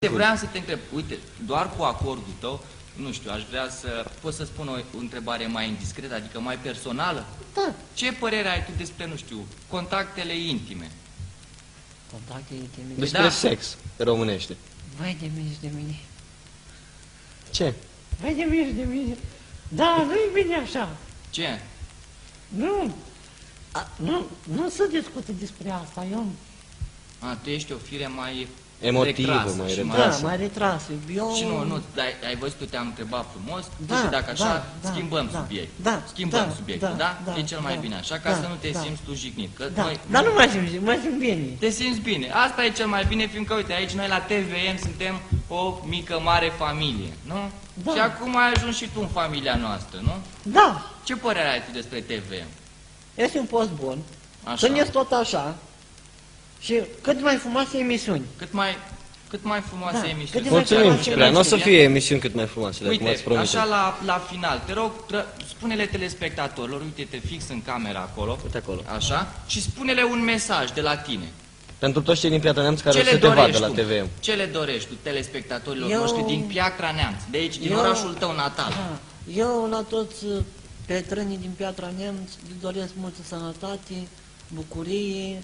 Vreau să te întreb, uite, doar cu acordul tău, nu știu, aș vrea să pot să spun o întrebare mai indiscretă, adică mai personală? Da. Ce părere ai tu despre, nu știu, contactele intime? Contacte intime. Despre sex, pe românește. Vai de mine și de mine. Ce? Vai de mine și de mine. Da, nu-i bine așa. Ce? Nu. Nu se discută despre asta. Eu... Tu ești o fire mai emotivă, retrasă mai și retrasă. Da, mai retrasă. Eu... Și nu, ai văzut, tu te-am întrebat frumos, Da, și dacă așa, da, schimbăm da, subiectul. da, Schimbăm da, subiectul, da, da? da, E cel mai da, bine așa, ca da, să nu te da. simți tu jignit. Că Da, noi, dar nu mă simt bine. te simți bine. Asta e cel mai bine, fiindcă, uite, aici noi la TVM suntem o mică, mare familie, nu? Da. Și acum ai ajuns și tu în familia noastră, nu? Da, Ce părere ai tu despre TVM? este un post bun. Așa. Sunt tot așa. Și cât mai frumoase emisiuni. Cât mai frumoase Da, emisiuni. cât de mai Mulțumim, frumoase Ciprian. O să emisiuni. fie emisiuni cât mai frumoase, dacă m-ați Uite, promit. așa la final, te rog, spune-le telespectatorilor, uite-te fix în camera acolo, Uite acolo. așa, și spune-le un mesaj de la tine. Pentru toți cei din Piatra Neamț care Ce o le să te vadă dorești la tu? TVM. Ce le dorești tu telespectatorilor Eu- noștri din Piatra Neamț, de aici, din Eu- orașul tău natal? Da. Eu la toți prietenii din Piatra Neamț le doresc multă sănătate, bucurie,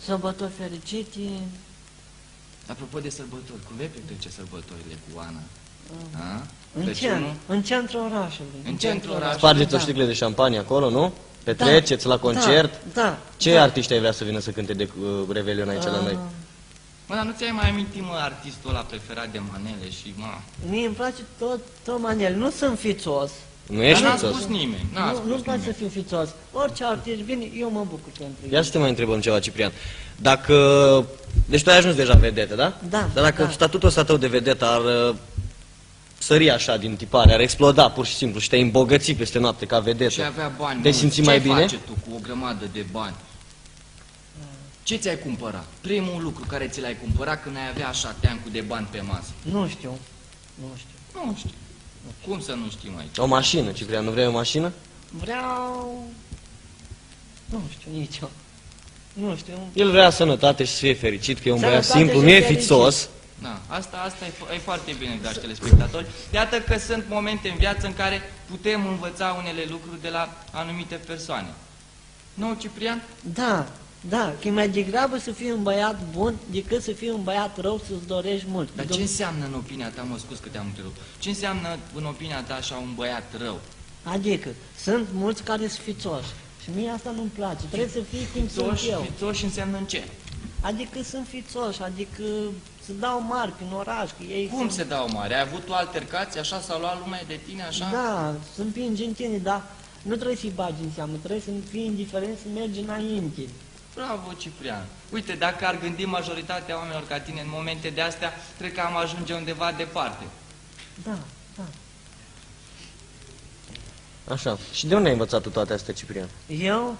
sărbători fericite. Apropo de sărbători, cum vei petrece sărbătorile cu Ana? A? În Crăciunul? în centrul orașului. În centrul orașului. Spargeți o Da. sticlă de șampanie acolo, nu? Petreceți la concert. Da. Ce artiști ai vrea să vină să cânte de Revelion aici la noi? Mă, dar nu ți-ai mai amintit, mă, artistul ăla preferat de Manele și, mă... Mie îmi place tot Manel. Nu sunt fițos. Nu ești Dar n-a fițos? spus nimeni, n-a Nu, spus nu-mi place să nimeni. fiu fițos. Orice artist vine, eu mă bucur pentru el. Ia să te mai întrebăm ceva, Ciprian. Dacă... Deci tu ai ajuns deja vedetă, da? Da, Dar dacă da. statutul ăsta tău de vedetă ar sări așa din tipare, ar exploda pur și simplu și te-ai îmbogăți peste noapte ca vedetă, Și avea bani te mulți. simți Ce mai ai bine? face tu cu o grămadă de bani? Ce ți-ai cumpărat? Primul lucru care ți l-ai cumpărat când ai avea așa teancul de bani pe masă? Nu știu. Nu știu. Nu știu. Cum să nu știm aici? O mașină, Ciprian, nu vrei o mașină? Vreau... Nu știu nici eu. Nu știu. El vrea sănătate și să fie fericit, că e un băiat Sănătate simplu, și nu e fericit. fițos. Da, asta e foarte bine, dragi telespectatori. Iată că sunt momente în viață în care putem învăța unele lucruri de la anumite persoane. Nu, Ciprian? Da, că e mai degrabă să fii un băiat bun decât să fii un băiat rău să-ți dorești mult. Dar ce înseamnă în opinia ta, mă scuz că te-am întrerupt, ce înseamnă în opinia ta așa un băiat rău? Adică, sunt mulți care sunt fițoși. Și mie asta nu-mi place. Trebuie să fii cum sunt eu. Fițoși înseamnă în ce? Adică sunt fițoși, adică să dau mari prin oraș, că ei Cum sunt... se dau mare? Ai avut o altercație, așa s-a luat lumea de tine, așa? Da, să împingi în tine, dar nu trebuie să-i bagi în seamă, trebuie să fii indiferent, să mergi înainte. Bravo, Ciprian. Uite, dacă ar gândi majoritatea oamenilor ca tine în momente de astea, cred că am ajunge undeva departe. Da. Așa. Și de unde ai învățat tu toate astea, Ciprian? Eu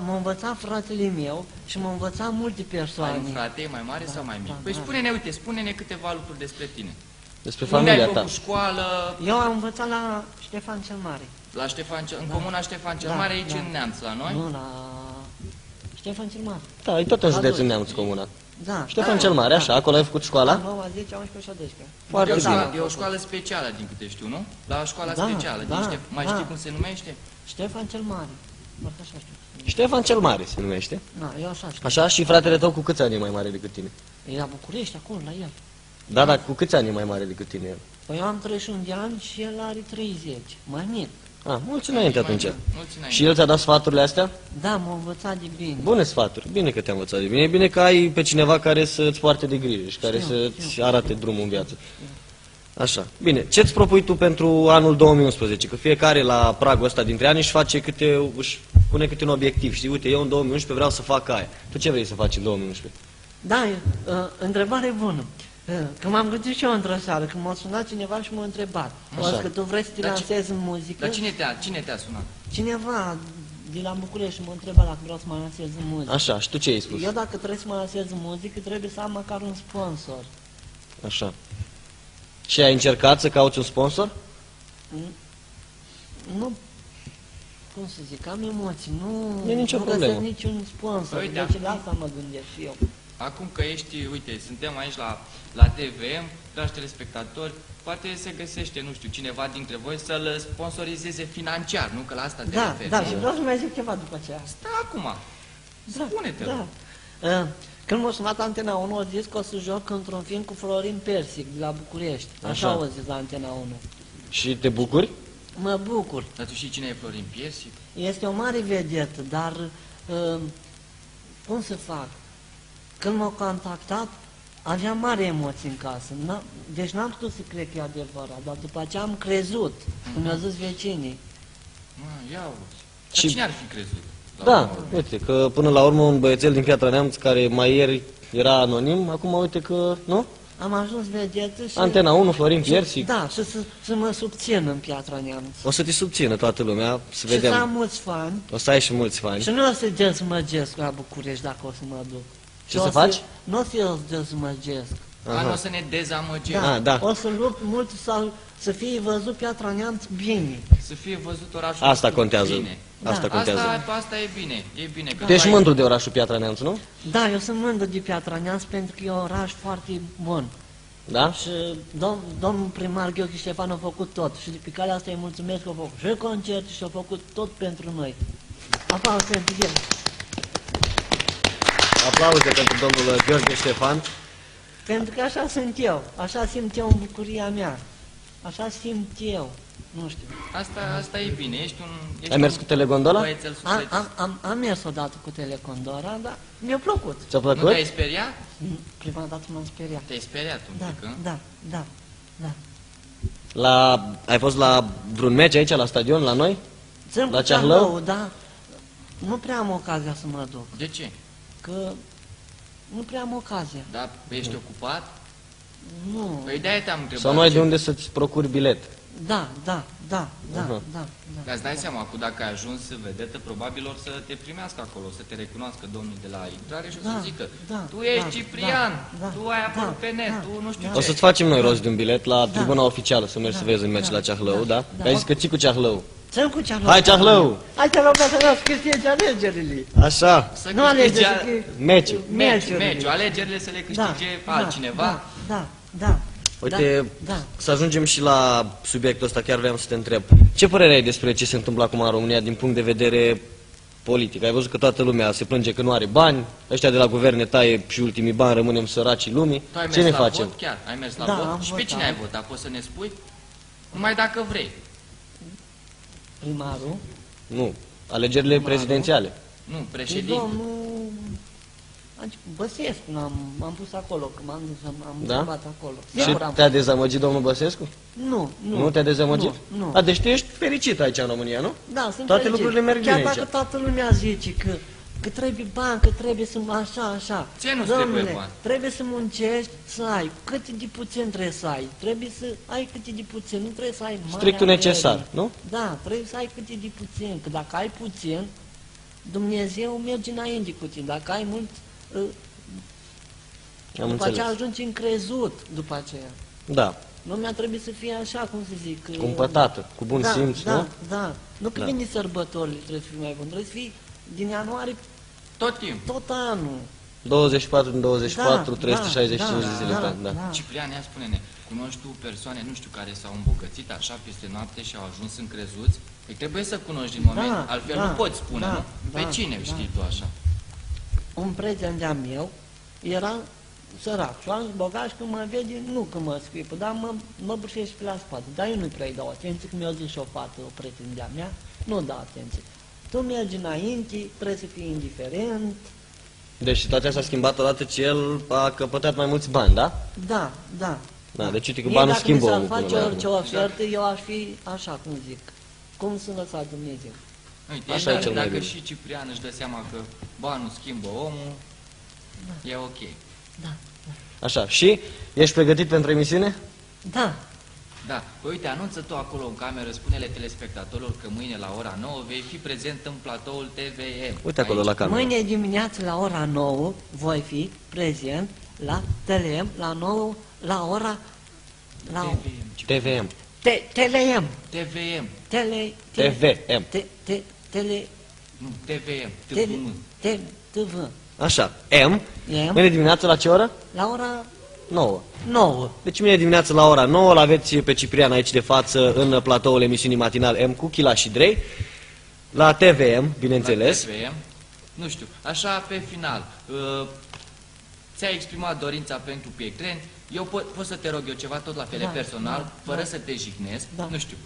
m-a învățat fratele meu și m-a învățat multe Ai persoane. un frate mai mare sau mai mic? da, Păi da. spune-ne, uite, spune-ne câteva lucruri despre tine. Despre Unde ai familia ta. făcut școală? Eu am învățat la Ștefan cel Mare. La în comuna Ștefan cel Da, Mare, aici da. în Neamț, la noi? Nu, la Ștefan cel Mare. Da, e tot în județul Adus. Neamț comuna. Da. Ștefan cel Mare, așa, acolo ai făcut școala? 9, 10, 11 și 12. Foarte E o bine. școală- E o școală specială, din câte știu, nu? La școala Da, specială. da, Mai da. știi cum se numește? Ștefan cel Mare. Parcă așa știu. Ștefan cel Mare se numește. Da, eu așa știu. Așa, și fratele tău cu câți ani e mai mare decât tine? E la București, acolo, la el. Da, dar cu câți ani e mai mare decât tine el? Păi eu am 31 de ani și el are 30. Mai mic. Ah, mulți înainte atunci. Mulți înainte. Și el ți-a dat sfaturile astea? Da, m-a învățat de bine. Bune sfaturi, bine că te-a învățat de bine. E bine că ai pe cineva care să-ți poarte de grijă și care să-ți arate drumul în viață. Așa. Bine, ce-ți propui tu pentru anul 2011? Că fiecare la pragul ăsta dintre ani își pune câte un obiectiv. Știi, uite, eu în 2011 vreau să fac aia. Tu ce vrei să faci în 2011? Da, întrebare bună. Că m-am gândit și eu într-o seară, când m-a sunat cineva și m-a întrebat. Așa. O că tu vrei să te Dar lansezi în muzică? Dar cine te-a sunat? Cineva de la București m-a întrebat dacă vreau să mă lansez în muzică. Așa, și tu ce ai spus? Eu dacă trebuie să mă lansez în muzică, trebuie să am măcar un sponsor. Așa. Și ai încercat să cauți un sponsor? Nu, cum să zic, am emoții, nu, E nicio nu problemă. găsesc niciun sponsor. Uite, Deci la asta mă gândesc și eu. acum că ești, uite, suntem aici la TVM, dragi telespectatori, poate se găsește, nu știu, cineva dintre voi să-l sponsorizeze financiar, nu? Că la asta te Da, referi, da, nu? și vreau să mai zic ceva după aceea. Stai acum, Da, spune-te. da. Când m-a sunat Antena 1, a zis că o să joc într-un film cu Florin Persic, de la București. Așa Așa. au zis la Antena 1. Și te bucuri? Mă bucur. Dar tu știi cine e Florin Piersic? Este o mare vedetă, dar cum să fac? Când m-au contactat, aveam mare emoții în casă. Deci n-am putut să cred că e adevărat, dar după aceea am crezut, cum mi-au zis vecinii. Ia auzi. Dar Și- cine ar fi crezut? Da, uite, că până la urmă un băiețel din Piatra Neamț, care mai ieri era anonim, acum uite că, nu? Am ajuns vedetă și... Antena 1, Florin Piersic. Da, și să mă subțin în Piatra Neamț. O să te subțină toată lumea, să Și să am vedem. mulți fani. O să ai și mulți fani. Și nu o să dezmăgesc la București dacă o să mă duc. Ce Și să o faci? Nu o să dezmăgesc. Nu o să ne dezamăgești. Ah, da. O să lupt mult să fie văzut Piatra Neamț bine. Să fie văzut orașul Asta nostru contează. bine. Asta contează. Asta e bine. E bine. Că Tu ești tu ai- mândru de orașul Piatra Neamț, nu? Da, eu sunt mândru de Piatra Neamț pentru că e un oraș foarte bun. Da? Și domnul primar Gheorghe Ștefan a făcut tot. Și de pe calea asta îi mulțumesc că a făcut și concerte și a făcut tot pentru noi. Aplauze pentru el. Aplauze pentru domnul Gheorghe Ștefan. Pentru că așa sunt eu. Așa simt eu în bucuria mea. Așa simt eu. Nu știu. Asta e bine. Ești Ai mers un cu telegondola? băiețel sufletist. Am mers odată cu Telecondora, dar mi-a plăcut. Ți-a Nu plăcut? te-ai speriat? Prima dată m-am speriat. Te-ai speriat un Da, pic, da, da, da. Ai fost la vreun meci aici, la stadion, la noi? Sunt La cu Ceahlău? Ceahlău, da. Nu prea am ocazia să mă duc, De ce? că nu prea am ocazia. Da, ești ocupat? Nu. Păi de-aia te-am întrebat. Sau nu ai ce- de unde să-ți procuri bilet? Da, da, da, da, Aha. da, da. Dar îți dai seama, cu dacă ai ajuns vedetă, probabil or să te primească acolo, să te recunoască domnul de la intrare și o să Da, zică, da, tu ești da, Ciprian, da, tu ai apărut da, pe net, da, tu nu știu da. ce. O să-ți facem noi rost de un bilet la tribuna oficială, să mergi să vezi un meci la Ceahlău, da? da. Că ai zis că ții cu Ceahlău. Sunt cu Ceahlău. Hai, Ceahlău! Hai să rog să nu câștige alegerile. Așa, Să Nu câștige alegerile, meciul. meciul, alegerile să le câștige altcineva. Da, da. Uite, Da. să ajungem și la subiectul ăsta, chiar vreau să te întreb. Ce părere ai despre ce se întâmplă acum în România din punct de vedere politic? Ai văzut că toată lumea se plânge că nu are bani, ăștia de la guverne taie și ultimii bani, rămânem săracii lumii. Tu ai Ce mers ne la facem? vot chiar? Ai mers la Da, vot? am Și pe votat. cine ai votat? Poți să ne spui? Numai dacă vrei. Primarul. Nu, alegerile prezidențiale. Nu, Și președinte. domnul Băsescu, m-am pus acolo, că m-am dus, am Da? întrebat acolo. Și Singur am te-a dezamăgit domnul Băsescu? Nu, nu. Nu te-a dezamăgit? Nu. A, deci tu ești fericit aici în România, nu? Da, sunt Toate fericit. lucrurile merg Chiar bine dacă aici. toată lumea zice că trebuie bani, că trebuie să așa. Ce nu-ți Domnule, trebuie bani? trebuie să muncești, să ai. Cât de puțin trebuie să ai? Trebuie să ai cât de puțin, nu trebuie să ai mare Strictul avere. necesar, nu? Da, trebuie să ai cât de puțin, că dacă ai puțin, Dumnezeu merge înainte cu tine. Dacă ai mult, Am după aceea înțeles. ajungi încrezut după aceea. Da, Lumea trebuie să fie așa, cum să zic. cumpătată, cu bun simț, da, nu? Da, nu că Da. vine sărbătorile trebuie să fie mai bun, trebuie să fie din ianuarie Tot timpul. tot anul. 24 din 24, Da, 365 de da, zile da, pe an, da. da. Ciprian, ia spune-ne, cunoști tu persoane, nu știu, care s-au îmbogățit așa peste noapte și au ajuns încrezuți? Păi trebuie să cunoști din moment, Da, altfel da, nu poți spune, da, nu? Pe da, cine da. știi tu așa? Un prieten de-a meu era sărac și am zis, bogat și când mă vede, nu că mă scuipă, dar mă brușește pe la spate. Dar eu nu prea-i dau atenție, cum mi-a zis și o fată, o prieten de-a mea, nu dau atenție. Tu mergi înainte, trebuie să fii indiferent. Deci situația s-a schimbat odată ce el a căpătat mai mulți bani, da? Da, da. Da, deci uite că Mie banul dacă schimbă mi s-ar omul până face la orice urmă. ofertă, eu aș fi așa, cum zic. Cum să lăsa Dumnezeu. Uite, Așa e dacă, cel mai dacă bine. și Ciprian își dă seama că banul schimbă omul, e ok. Da, Așa, și ești pregătit pentru emisiune? da. Da, păi uite, anunță tu acolo în cameră, spune-le telespectatorilor că mâine la ora 9 vei fi prezent în platoul TVM. Uite acolo Aici. la cameră. Mâine dimineață la ora 9 voi fi prezent la TLM, la 9, la ora... La TVM. Ciprian. TVM. TLM. TVM. TVM. Tele... Nu, TVM. Tele... TVM. TV. Așa, M. Mâine dimineață la ce oră? La ora 9. 9. Deci mâine dimineață la ora 9 l-aveți pe Ciprian aici de față în platoul emisiunii matinal M cu Chila și Drei. La TVM, bineînțeles. La TVM. Nu știu, așa pe final. Ți-ai exprimat dorința pentru prieteni. Eu pot să te rog eu ceva tot la fel personal, fără să te jignesc, nu știu.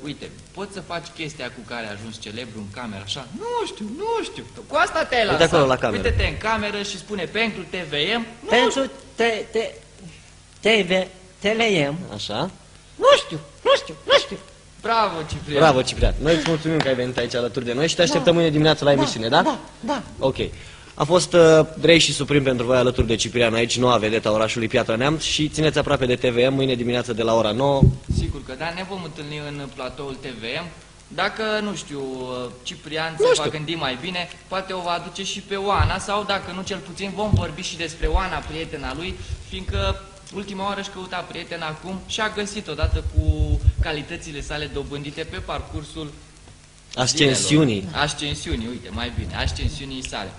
Uite, poți să faci chestia cu care ai ajuns celebru în cameră, așa? Nu știu. Cu asta te-ai lansat. Acolo la cameră. Uite-te în cameră și spune pentru TVM. Pentru TLM. Așa. Nu știu. Bravo, Ciprian. Bravo, Ciprian. Noi îți mulțumim că ai venit aici alături de noi și te așteptăm mâine dimineață la emisiune, da? Da. Ok. A fost Drei și Suprim pentru voi alături de Ciprian aici, noua vedeta orașului Piatra Neamț și țineți aproape de TVM mâine dimineață de la ora 9. Sigur că da, ne vom întâlni în platoul TVM. Dacă, nu știu, Ciprian se va gândi mai bine, poate o va aduce și pe Oana sau, dacă nu, cel puțin vom vorbi și despre Oana, prietena lui, fiindcă ultima oară își căuta prietena acum și a găsit odată cu calitățile sale dobândite pe parcursul Ascensiunii. Ascensiunii, uite, mai bine, ascensiunii sale.